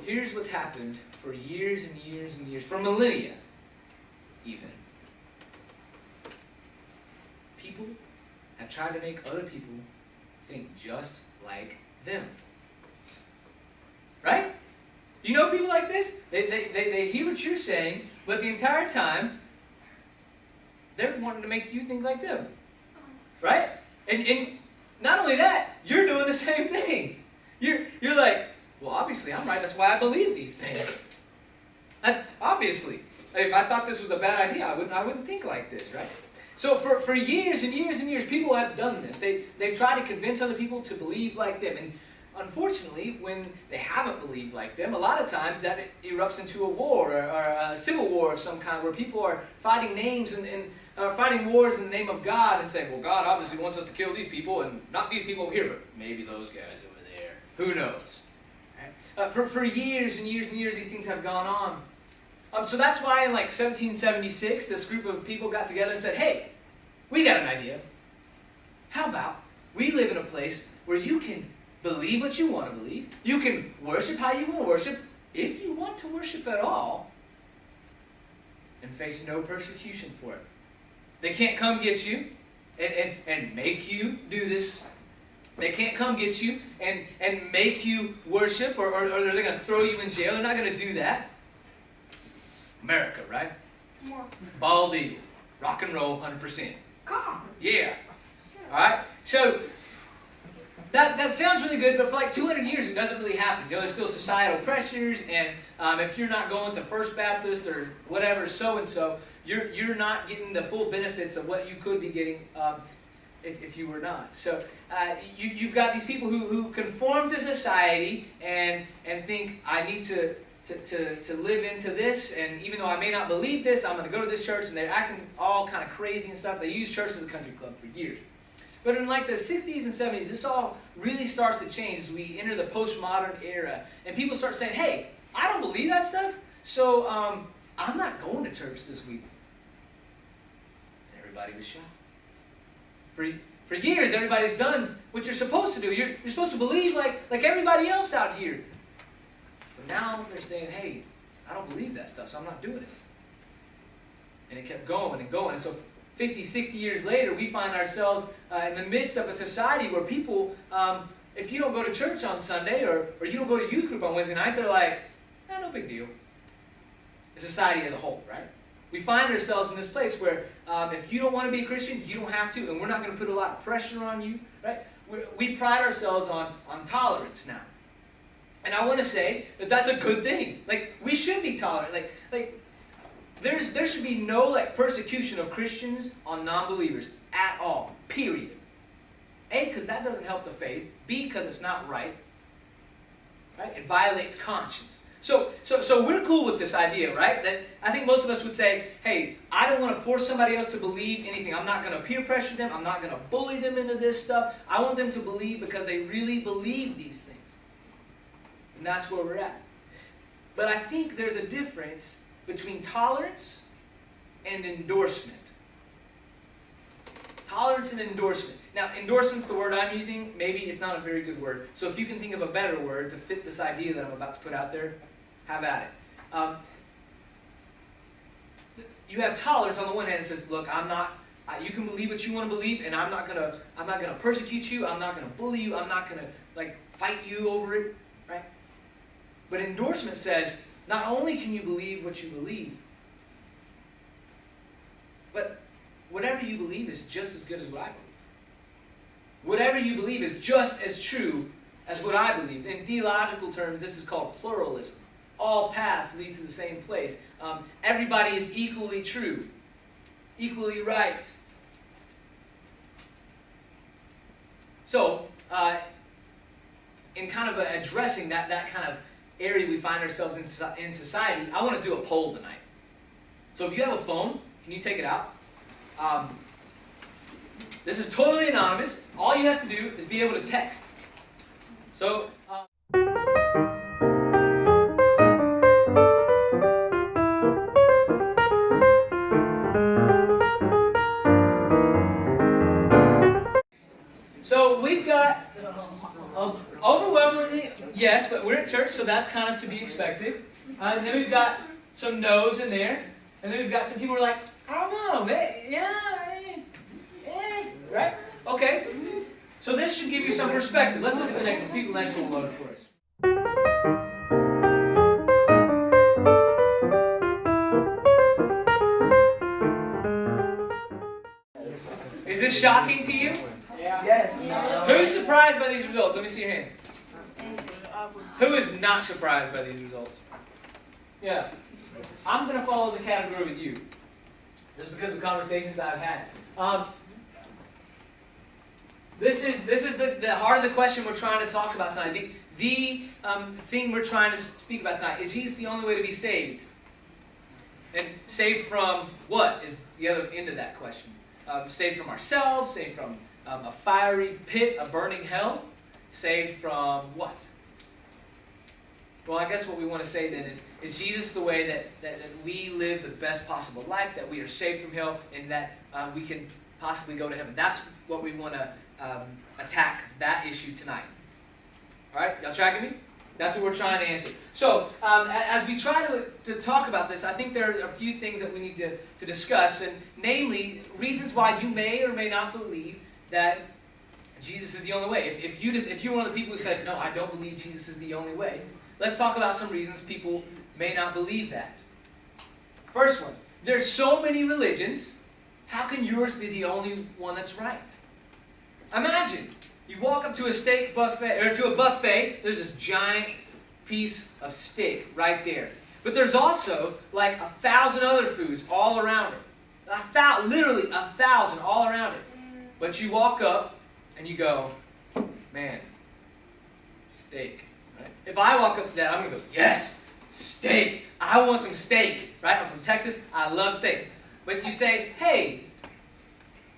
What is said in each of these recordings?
here's what's happened for years and years and years, for millennia even. People have tried to make other people think just like them. Right? You know people like this? They hear what you're saying, but the entire time, they're wanting to make you think like them. Right? And not only that, you're doing the same thing. You're like, well, obviously I'm right. That's why I believe these things. Obviously. If I thought this was a bad idea, I wouldn't think like this, right? So for years and years and years, people have done this. They try to convince other people to believe like them. And unfortunately, when they haven't believed like them, a lot of times that erupts into a war or a civil war of some kind, where people are fighting names and fighting wars in the name of God and saying, well, God obviously wants us to kill these people and not these people over here, but maybe those guys over there. Who knows? Right? For years and years and years, these things have gone on. So that's why in like 1776, this group of people got together and said, hey, we got an idea. How about we live in a place where you can believe what you want to believe. You can worship how you want to worship, if you want to worship at all, and face no persecution for it. They can't come get you and make you do this. They can't come get you and make you worship, or they're going to throw you in jail. They're not going to do that. America, right? Yeah. Bald eagle. Rock and roll, 100%. Yeah. Alright? So, that sounds really good, but for like 200 years it doesn't really happen. You know, there's still societal pressures, and if you're not going to First Baptist or whatever, so-and-so, you're not getting the full benefits of what you could be getting if you were not. So, you've got these people who conform to society and think, I need to live into this, and even though I may not believe this, I'm going to go to this church, and they're acting all kind of crazy and stuff. They use church as a country club for years. But in like the 60s and 70s, this all really starts to change as we enter the postmodern era, and people start saying, hey, I don't believe that stuff, so I'm not going to church this week. And everybody was shocked. For years, everybody's done what you're supposed to do. You're supposed to believe like everybody else out here. But now they're saying, hey, I don't believe that stuff, so I'm not doing it. And it kept going and going. And so 50, 60 years later, we find ourselves in the midst of a society where people, if you don't go to church on Sunday or you don't go to youth group on Wednesday night, they're like, no big deal. The society as a whole, right? We find ourselves in this place where if you don't want to be a Christian, you don't have to, and we're not going to put a lot of pressure on you, right? We pride ourselves on tolerance now. And I want to say that that's a good thing. Like, we should be tolerant. Like there should be no persecution of Christians on non-believers at all. Period. A, because that doesn't help the faith. B, because it's not right. Right? It violates conscience. So we're cool with this idea, right? That I think most of us would say, hey, I don't want to force somebody else to believe anything. I'm not going to peer pressure them. I'm not going to bully them into this stuff. I want them to believe because they really believe these things. And that's where we're at. But I think there's a difference between tolerance and endorsement. Tolerance and endorsement. Now, endorsement's the word I'm using. Maybe it's not a very good word. So if you can think of a better word to fit this idea that I'm about to put out there, have at it. You have tolerance on the one hand. It says, look, I'm not. You can believe what you want to believe, and I'm not gonna persecute you. I'm not gonna bully you. I'm not gonna fight you over it, right? But endorsement says, not only can you believe what you believe, but whatever you believe is just as good as what I believe. Whatever you believe is just as true as what I believe. In theological terms, this is called pluralism. All paths lead to the same place. Everybody is equally true, equally right. So, in kind of addressing that kind of area we find ourselves in society, I want to do a poll tonight. So if you have a phone, can you take it out? This is totally anonymous. All you have to do is be able to text. So, we've got overwhelmingly yes, but we're at church, so that's kind of to be expected. And then we've got some no's in there. And then we've got some people who are like, I don't know, man. Right? Okay. So this should give you some perspective. Let's look at the next one. See if the next one will load for us. Is this shocking to you? Yeah. Yes. Who's surprised by these results? Let me see your hands. Who is not surprised by these results? Yeah. I'm going to follow the category with you, just because of conversations I've had. This is the heart of the question we're trying to talk about tonight. The thing we're trying to speak about tonight. Is Jesus the only way to be saved? And saved from what is the other end of that question? Saved from ourselves, saved from a fiery pit, a burning hell, saved from what? Well, I guess what we want to say then is Jesus the way that we live the best possible life, that we are saved from hell, and that we can possibly go to heaven. That's what we want to attack, that issue tonight. All right? Y'all tracking me? That's what we're trying to answer. So, as we try to talk about this, I think there are a few things that we need to discuss, and namely, reasons why you may or may not believe that Jesus is the only way. If you're one of the people who said, no, I don't believe Jesus is the only way, let's talk about some reasons people may not believe that. First one, there's so many religions, how can yours be the only one that's right? Imagine, you walk up to a steak buffet, or to a buffet, there's this giant piece of steak right there. But there's also like 1,000 other foods all around it. Literally 1,000 all around it. But you walk up and you go, man, steak. Right? If I walk up to that, I'm going to go, yes, steak. I want some steak. Right? I'm from Texas. I love steak. But you say, hey,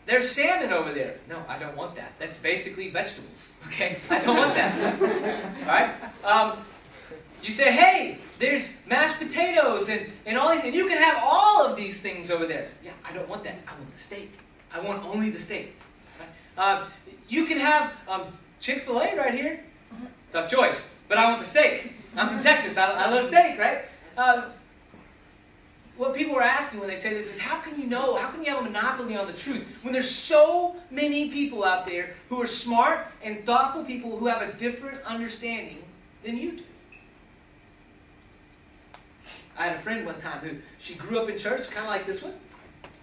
there's salmon over there. No, I don't want that. That's basically vegetables. Okay? I don't want that. All right? You say, hey, there's mashed potatoes and all these, and you can have all of these things over there. Yeah, I don't want that. I want the steak. I want only the steak. Right? You can have Chick-fil-A right here. Tough choice. But I want the steak. I'm from Texas. I love steak, right? What people are asking when they say this is, how can you know? How can you have a monopoly on the truth when there's so many people out there who are smart and thoughtful people who have a different understanding than you do? I had a friend one time who, she grew up in church, kind of like this one,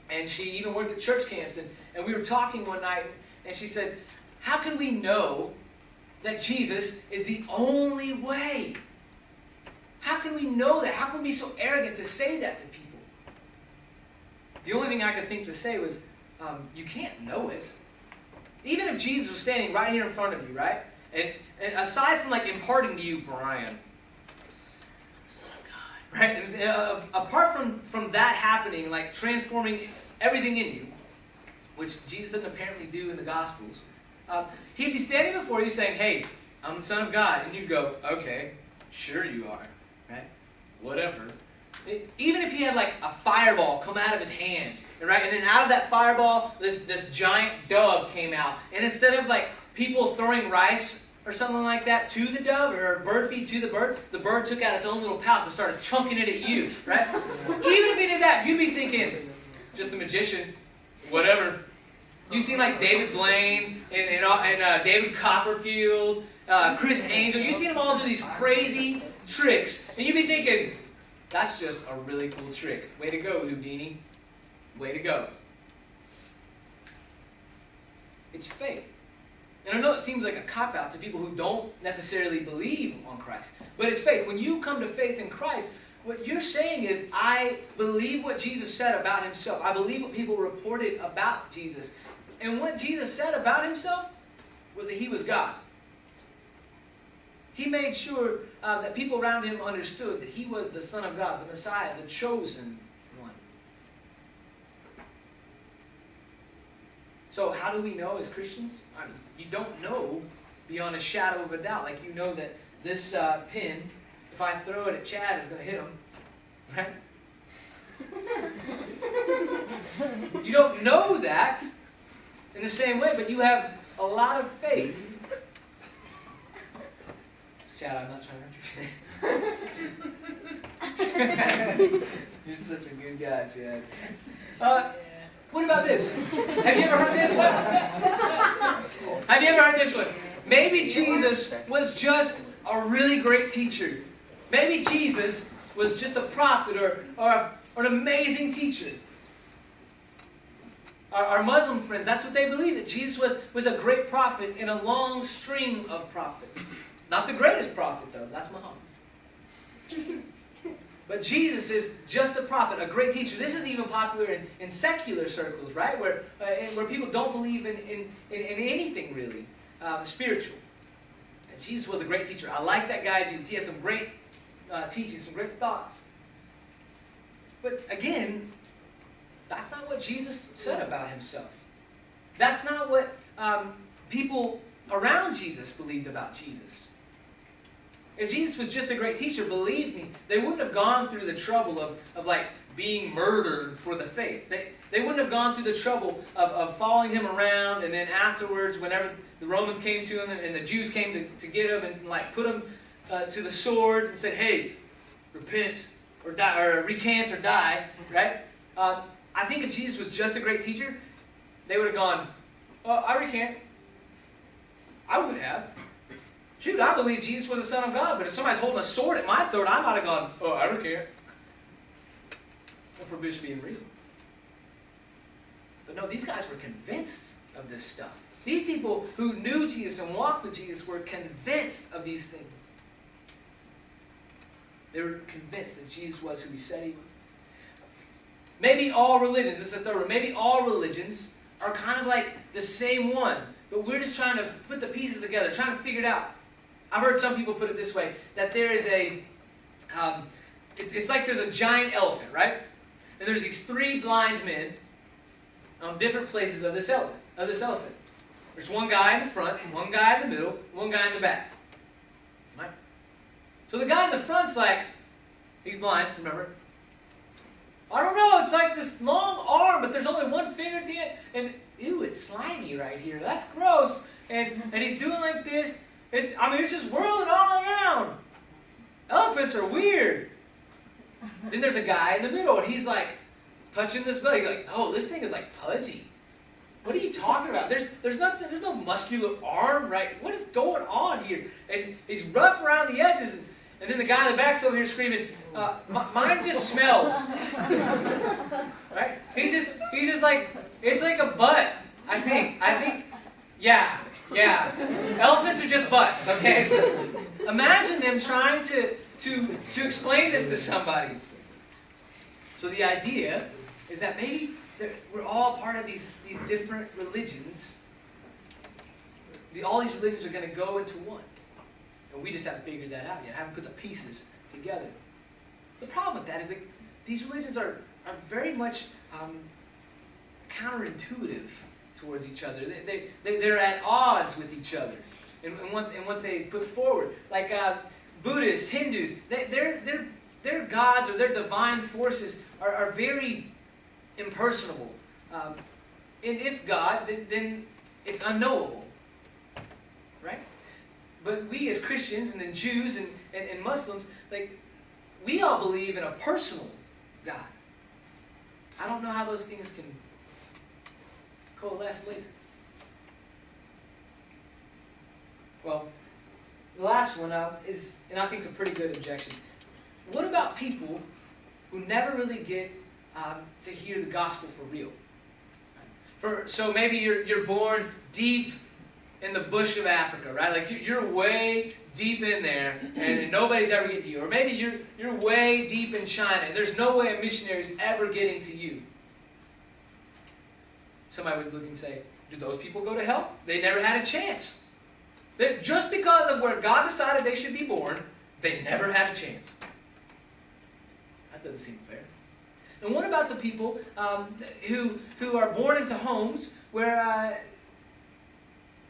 and she even worked at church camps, and we were talking one night, and she said, how can we know that Jesus is the only way? How can we know that? How can we be so arrogant to say that to people? The only thing I could think to say was, you can't know it. Even if Jesus was standing right here in front of you, right? And aside from like imparting to you, Brian, Son of God, right? And, apart from that happening, like transforming everything in you, which Jesus doesn't apparently do in the Gospels, he'd be standing before you saying, hey, I'm the Son of God. And you'd go, okay, sure you are. Right? Whatever. Even if he had like a fireball come out of his hand, right? And then out of that fireball, this giant dove came out. And instead of like people throwing rice or something like that to the dove, or a bird feed to the bird took out its own little pouch and started chunking it at you, right? Even if he did that, you'd be thinking, just a magician, whatever. You see like David Blaine and David Copperfield, Chris Angel. You see them all do these crazy tricks. And you'd be thinking, that's just a really cool trick. Way to go, Houdini. Way to go. It's faith. And I know it seems like a cop-out to people who don't necessarily believe on Christ. But it's faith. When you come to faith in Christ, what you're saying is, I believe what Jesus said about himself. I believe what people reported about Jesus. And what Jesus said about himself was that he was God. He made sure that people around him understood that he was the Son of God, the Messiah, the chosen one. So how do we know as Christians? I mean, you don't know beyond a shadow of a doubt. Like you know that this pin, if I throw it at Chad, is going to hit him. Right? You don't know that in the same way, but you have a lot of faith. Chad, I'm not trying to hurt your face. You're such a good guy, Chad. What about this? Have you ever heard this one? Have you ever heard this one? Maybe Jesus was just a really great teacher. Maybe Jesus was just a prophet or an amazing teacher. Our Muslim friends, that's what they believe, that Jesus was a great prophet in a long string of prophets. Not the greatest prophet, though. That's Muhammad. But Jesus is just a prophet, a great teacher. This is even popular in secular circles, right? Where people don't believe in anything really spiritual. And Jesus was a great teacher. I like that guy, Jesus. He had some great teachings, some great thoughts. But again, that's not what Jesus said about himself. That's not what people around Jesus believed about Jesus. If Jesus was just a great teacher, believe me, they wouldn't have gone through the trouble of like being murdered for the faith. They wouldn't have gone through the trouble of following him around, and then afterwards, whenever the Romans came to him and the Jews came to get him and like put him to the sword and said, "Hey, repent or die, or recant or die," right? I think if Jesus was just a great teacher, they would have gone, "I recant." I would have. Shoot, I believe Jesus was the Son of God, but if somebody's holding a sword at my throat, I might have gone, "I recant." For just being real. But no, these guys were convinced of this stuff. These people who knew Jesus and walked with Jesus were convinced of these things. They were convinced that Jesus was who he said he was. Maybe all religions, this is the third one, maybe all religions are kind of like the same one, but we're just trying to put the pieces together, trying to figure it out. I've heard some people put it this way, that there is it's like there's a giant elephant, right? And there's these three blind men on different places of this elephant. There's one guy in the front, one guy in the middle, one guy in the back. Right? So the guy in the front's like, he's blind, remember? I don't know, it's like this long arm, but there's only one finger at the end. And, ew, it's slimy right here. That's gross. And he's doing like this. It's just whirling all around. Elephants are weird. Then there's a guy in the middle, and he's like touching this belly. He's like, "Oh, this thing is like pudgy. What are you talking about? There's no muscular arm, right? What is going on here?" And he's rough around the edges. And then the guy in the back's over here screaming, "Mine just smells." Right? He's just like, it's like a butt. I think, yeah. Elephants are just butts. Okay, so imagine them trying to explain this to somebody. So the idea is that maybe we're all part of these different religions. All these religions are going to go into one. And we just haven't figured that out yet. Haven't put the pieces together. The problem with that is that these religions are very much counterintuitive towards each other. They're at odds with each other in what they put forward. Like Buddhists, Hindus, their gods or their divine forces are very impersonable. And if God, then it's unknowable. Right? But we as Christians and then Jews and Muslims, like, we all believe in a personal God. I don't know how those things can coalesce later. Well, the last one is, and I think it's a pretty good objection. What about people who never really get to hear the gospel for real? So maybe you're born deep in the bush of Africa, right? Like you're way deep in there, and nobody's ever getting to you. Or maybe you're way deep in China, and there's no way a missionary's ever getting to you. Somebody would look and say, "Do those people go to hell? They never had a chance. Just because of where God decided they should be born, they never had a chance." That doesn't seem fair. And what about the people who are born into homes where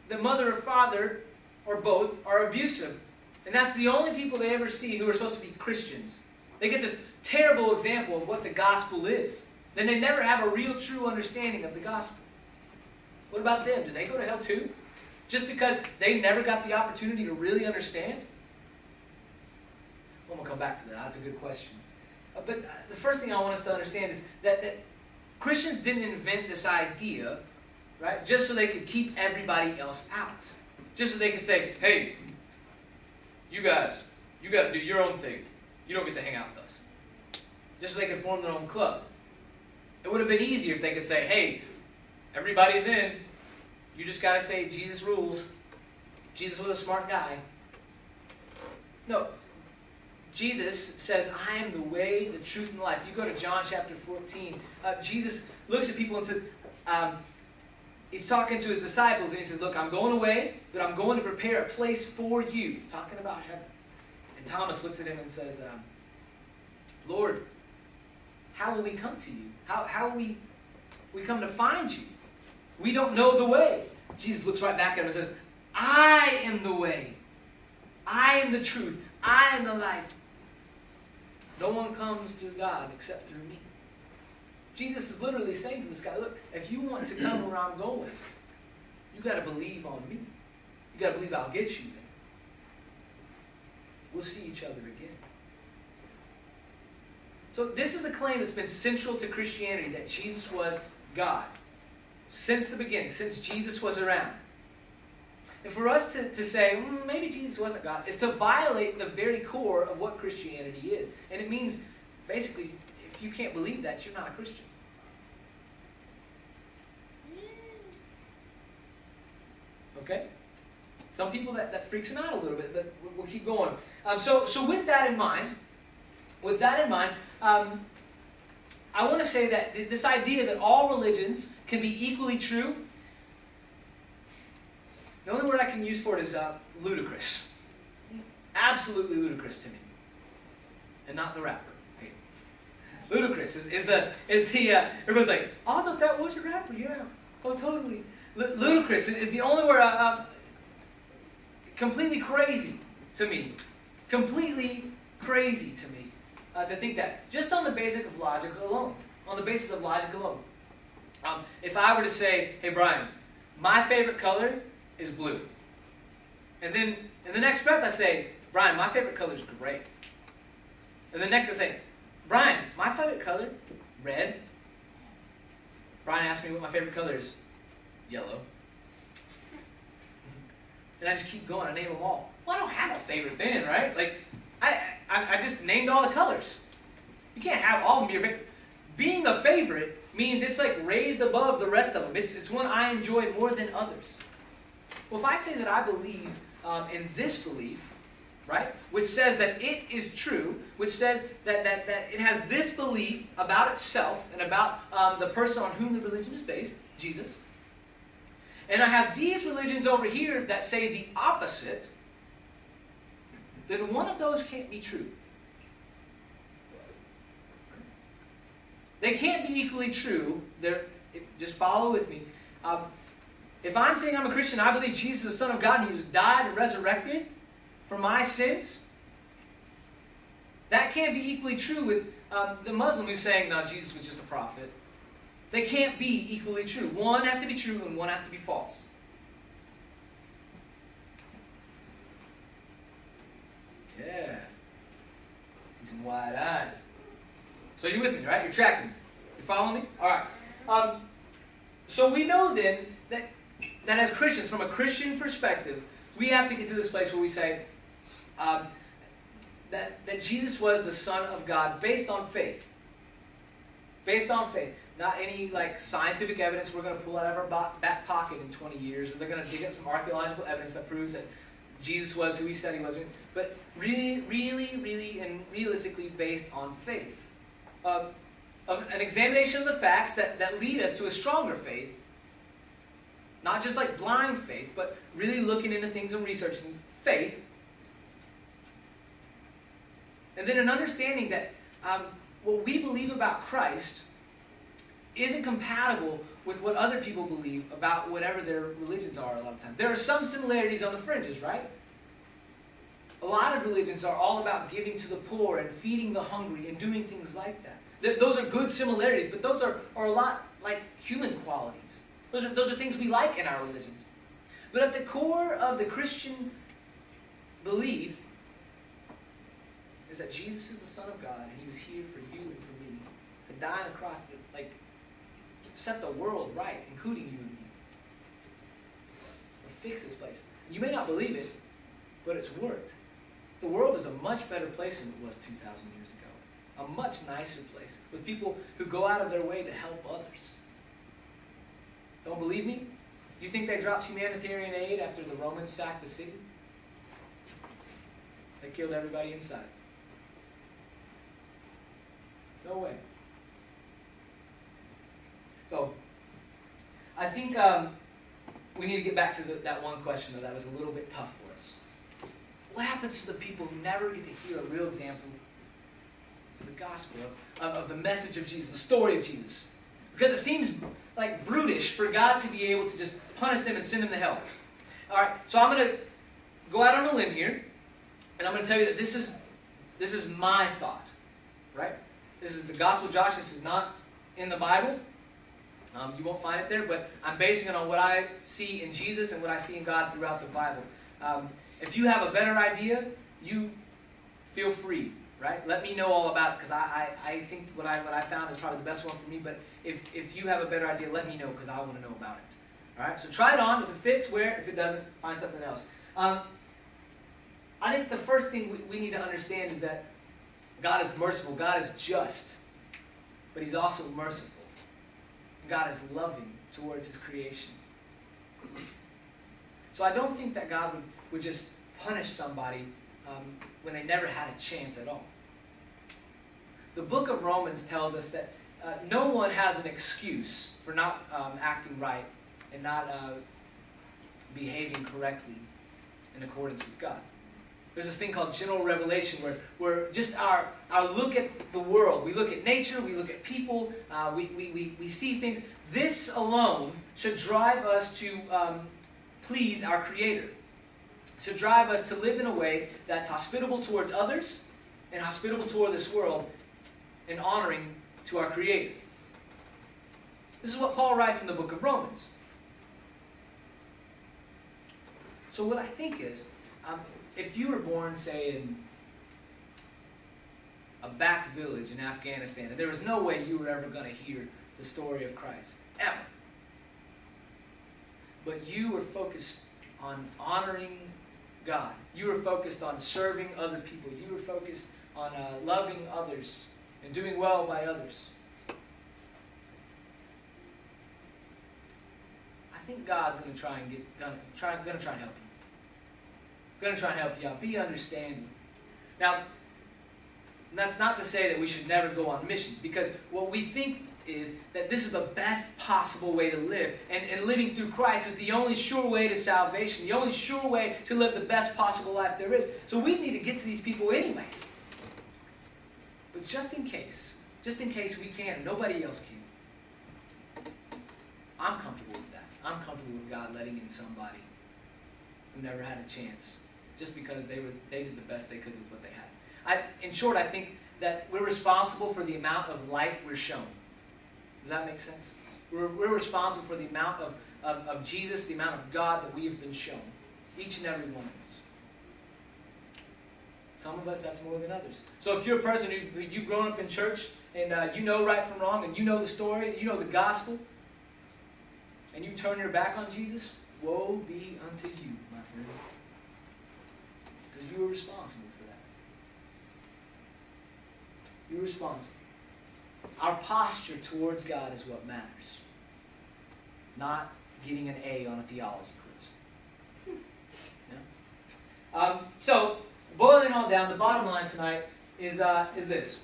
the mother or father, or both, are abusive? And that's the only people they ever see who are supposed to be Christians. They get this terrible example of what the gospel is. Then they never have a real, true understanding of the gospel. What about them? Do they go to hell too? Just because they never got the opportunity to really understand? Well, we'll come back to that. That's a good question. But the first thing I want us to understand is that Christians didn't invent this idea, right, just so they could keep everybody else out. Just so they could say, hey, you guys, you got to do your own thing. You don't get to hang out with us. Just so they could form their own club. It would have been easier if they could say, hey, everybody's in. You just got to say Jesus rules. Jesus was a smart guy. No. Jesus says, I am the way, the truth, and the life. You go to John chapter 14. Jesus looks at people and says, he's talking to his disciples, and he says, look, I'm going away, but I'm going to prepare a place for you. Talking about heaven. And Thomas looks at him and says, Lord, how will we come to you? How will we come to find you? We don't know the way. Jesus looks right back at him and says, I am the way. I am the truth. I am the life. No one comes to God except through me. Jesus is literally saying to this guy, look, if you want to come where I'm going, you got to believe on me. You got to believe I'll get you there. We'll see each other again. So this is the claim that's been central to Christianity, that Jesus was God. Since the beginning, since Jesus was around. And for us to say, maybe Jesus wasn't God, is to violate the very core of what Christianity is. And it means, basically, if you can't believe that, you're not a Christian. Okay? Some people, that freaks them out a little bit, but we'll keep going. So with that in mind, I want to say that this idea that all religions can be equally true, the only word I can use for it is ludicrous. Absolutely ludicrous to me. And not the rapper. Ludacris is the everyone's like, oh, I thought that was a rapper. Yeah. Oh, totally. Ludacris is the only word completely crazy to me. Completely crazy to me. To think that. Just on the basis of logic alone. On the basis of logic alone. If I were to say, hey Brian, my favorite color is blue. And then in the next breath I say, Brian, my favorite color is gray. And the next I say, Brian, my favorite color, red. Brian asked me what my favorite color is. Yellow. And I just keep going. I name them all. Well, I don't have a favorite then, right? Like, I just named all the colors. You can't have all of them be your favorite. Being a favorite means it's like raised above the rest of them. It's one I enjoy more than others. Well, if I say that I believe in this belief, right, which says that it is true, which says that it has this belief about itself and about the person on whom the religion is based, Jesus, and I have these religions over here that say the opposite, then one of those can't be true. They can't be equally true. Just follow with me. If I'm saying I'm a Christian, I believe Jesus is the Son of God, and He was died and resurrected for my sins. That can't be equally true with the Muslim who's saying, no, Jesus was just a prophet. They can't be equally true. One has to be true and one has to be false. Yeah. See some wide eyes. So you're with me, right? You're tracking me. You're following me? All right. So we know then that as Christians, from a Christian perspective, we have to get to this place where we say that Jesus was the Son of God based on faith. Based on faith. Not any scientific evidence we're going to pull out of our back pocket in 20 years, or they're going to dig up some archaeological evidence that proves that Jesus was who He said He was. But really, and realistically based on faith. Of an examination of the facts that lead us to a stronger faith. Not just like blind faith, but really looking into things and researching faith. And then an understanding that what we believe about Christ isn't compatible with what other people believe about whatever their religions are a lot of times. There are some similarities on the fringes, right? A lot of religions are all about giving to the poor and feeding the hungry and doing things like that. Those are good similarities, but those are a lot like human qualities. Those are things we like in our religions. But at the core of the Christian belief is that Jesus is the Son of God, and he was here for you and for me, to die on a cross to set the world right, including you and me. To fix this place. You may not believe it, but it's worked. The world is a much better place than it was 2,000 years ago. A much nicer place, with people who go out of their way to help others. Don't believe me? You think they dropped humanitarian aid after the Romans sacked the city? They killed everybody inside. No way. So, I think we need to get back to that one question, though, that was a little bit tough for us. What happens to the people who never get to hear a real example of the gospel, of the message of Jesus, the story of Jesus? Because it seems like brutish for God to be able to just punish them and send them to hell. All right, so I'm going to go out on a limb here, and I'm going to tell you that this is my thought, right? This is the Gospel of Josh. This is not in the Bible. You won't find it there, but I'm basing it on what I see in Jesus and what I see in God throughout the Bible. If you have a better idea, you feel free, right? Let me know all about it, because I think what I found is probably the best one for me. But if you have a better idea, let me know, because I want to know about it. All right, so try it on. If it fits, wear it. If it doesn't, find something else. I think the first thing we need to understand is that God is merciful. God is just, but he's also merciful. God is loving towards his creation. So I don't think that God would just punish somebody when they never had a chance at all. The book of Romans tells us that no one has an excuse for not acting right and not behaving correctly in accordance with God. There's this thing called general revelation where just our look at the world, we look at nature, we look at people, we see things. This alone should drive us to please our Creator. Should drive us to live in a way that's hospitable towards others and hospitable toward this world and honoring to our Creator. This is what Paul writes in the book of Romans. So what I think is, if you were born, say, in a back village in Afghanistan, and there was no way you were ever going to hear the story of Christ, ever. But you were focused on honoring God. You were focused on serving other people. You were focused on loving others and doing well by others. I think God's going to try and help you. Going to try and help you out. Be understanding. Now, that's not to say that we should never go on missions, because what we think is that this is the best possible way to live. And living through Christ is the only sure way to salvation, the only sure way to live the best possible life there is. So we need to get to these people anyways. But just in case we can, nobody else can. I'm comfortable with that. I'm comfortable with God letting in somebody who never had a chance, just because they did the best they could with what they had. In short, I think that we're responsible for the amount of light we're shown. Does that make sense? We're responsible for the amount of Jesus, the amount of God that we have been shown. Each and every one of us. Some of us, that's more than others. So if you're a person who you've grown up in church, and you know right from wrong, and you know the story, you know the gospel, and you turn your back on Jesus, woe be unto you, my friend. Because you are responsible for that. You're responsible. Our posture towards God is what matters. Not getting an A on a theology quiz. Yeah? So, boiling it all down, the bottom line tonight is this.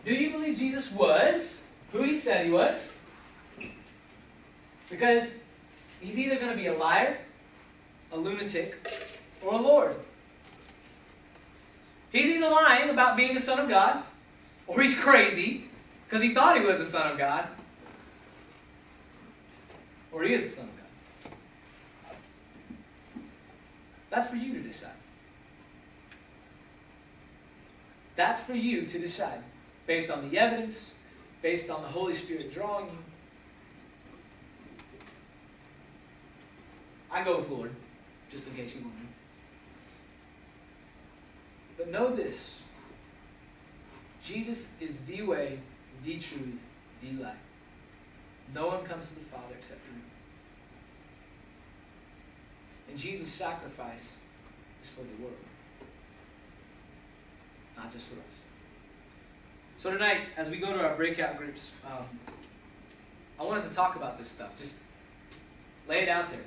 Do you believe Jesus was who he said he was? Because he's either going to be a liar, a lunatic, or a Lord. He's either lying about being the Son of God, or he's crazy because he thought he was the Son of God, or he is the Son of God. That's for you to decide. That's for you to decide, based on the evidence, based on the Holy Spirit drawing you. I go with Lord, just in case you want me. But know this. Jesus is the way, the truth, the life. No one comes to the Father except through him. And Jesus' sacrifice is for the world, not just for us. So tonight, as we go to our breakout groups, I want us to talk about this stuff. Just lay it out there.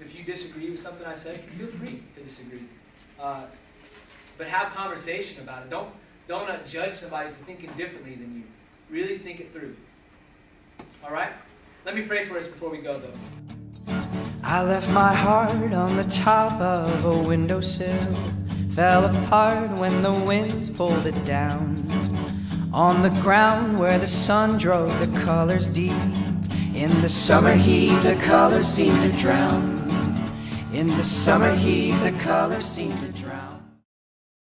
If you disagree with something I say, feel free to disagree. But have conversation about it. Don't judge somebody for thinking differently than you. Really think it through. All right? Let me pray for us before we go, though. I left my heart on the top of a windowsill. Fell apart when the winds pulled it down. On the ground where the sun drove the colors deep. In the summer heat, the colors seemed to drown. In the summer heat, the colors seemed to drown.